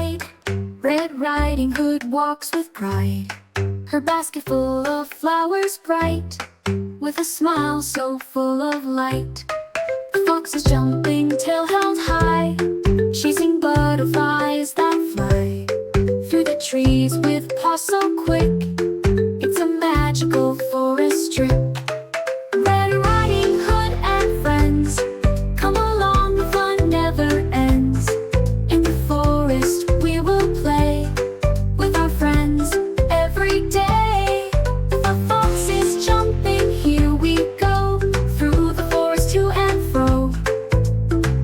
ride. Red Riding Hood walks with pride, her basket full of flowers bright, with a smile so full of light. The fox is jumping, tail held high, chasing butterflies that fly through the trees with paws so quick. It's a magical forest trip. Red Riding Hood and friends, come along, the fun never ends. In the forest we will play with our friends every day. The fox is jumping, here we go, through the forest to and fro.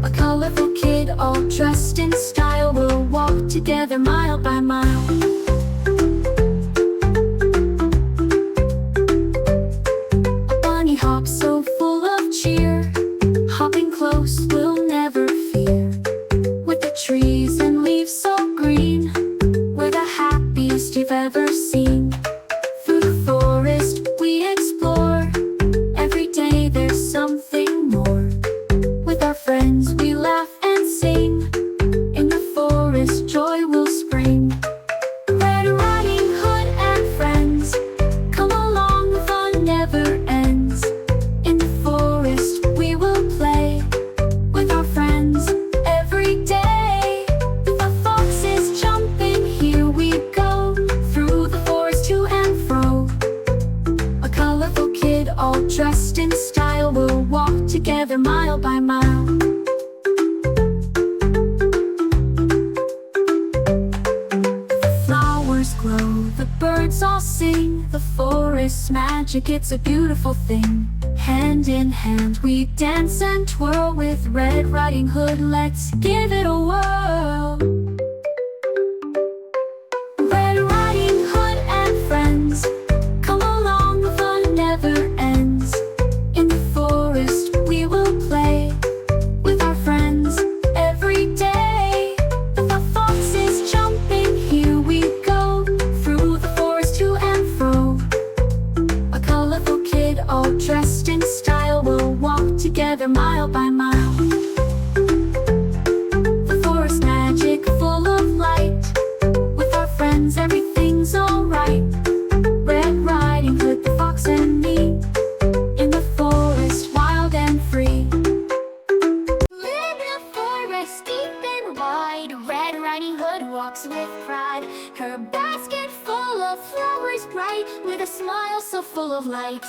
A colorful kid all dressed in style will walk together mile by mile. Hops so full of cheer, hopping close we'll never fear. With the trees and leaves so green, we're the happiest you've ever seen. Through the forest we explore, every day there's something more. With our friends we laugh and sing, in the forest joy will spring. Red Riding Hood and friends, come along, the fun never ends. In the forest we will play with our friends every day. The fox is jumping, here we go, through the forest to and fro. A colorful kid all dressed in style will walk together mile by mile. The flowers glow, the birds all sing, the forest's magic, it's a beautiful thing. Hand in hand we dance and twirl with Red Riding Hood, let's give it a whirl. Red Riding Hood and friends, come along, the fun never ends. In the forest we will play with our friends every day. The fox is jumping, here we go, through the forest to and fro. A colorful kid all dressed in style will walk together mile by mile. The forest magic full of light, with our friends everything's alright. Red Riding Hood, the fox and me, in the forest wild and free. Live in the forest deep and wide, Red Riding Hood walks with pride, her basket full of flowers bright, with a smile so full of light.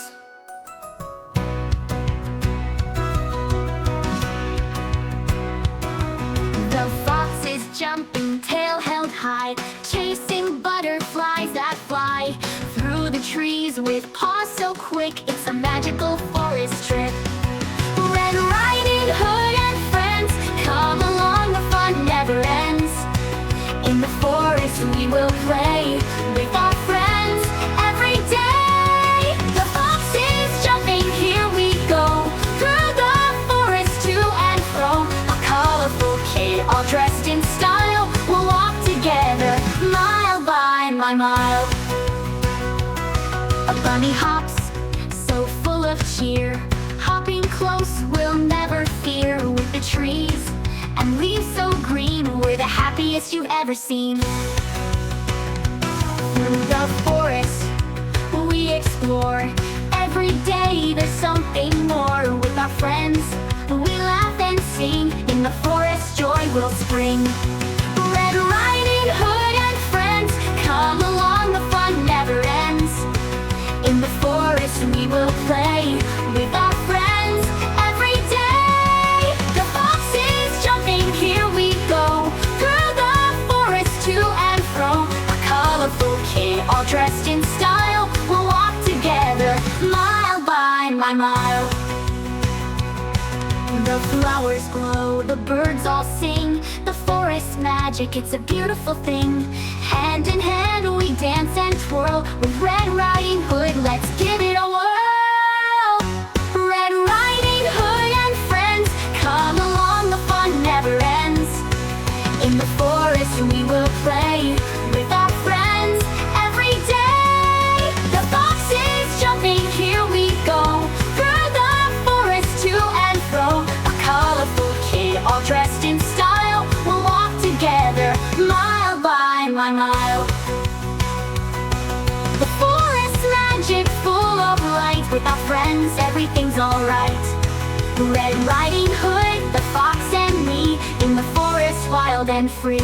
The fox is jumping, tail held high, chasing butterflies that fly through the trees with paws so quick. It's a magical forest trip. Red Riding Hood and friends, come along, the fun never ends. In the forest we will play with our friends every day. The fox is jumping, here we go, through the forest to and fro. A colorful kid all dressed in style will walk together mile by mile. A bunny hops so full of cheer, hopping close we'll never fear. With the trees and leaves so green, we're the happiest you've ever seen. Through the forest we explore, every day there's something more. With our friends we laugh and sing, in the forest joy will spring. Red Riding Hood and friends, come along, the fun never ends. In the forest we will play with our friends every day. The fox is jumping, here we go, through the forest to and fro. A colorful kid all dressed in style will walk together mile by mile. The flowers glow, the birds all sing, the forest magic, it's a beautiful thing. Hand in hand we dance and twirl with Red Riding Hood, let's give it a whirl. Red Riding Hood and friends, come along, the fun never ends. In the forest we will play with our friends every day. The fox is jumping, here we go, through the forest to and fro. A colorful kid all dressed in style will walk together mile With our friends, everything's alright. Red Riding Hood, the fox and me, in the forest wild and free.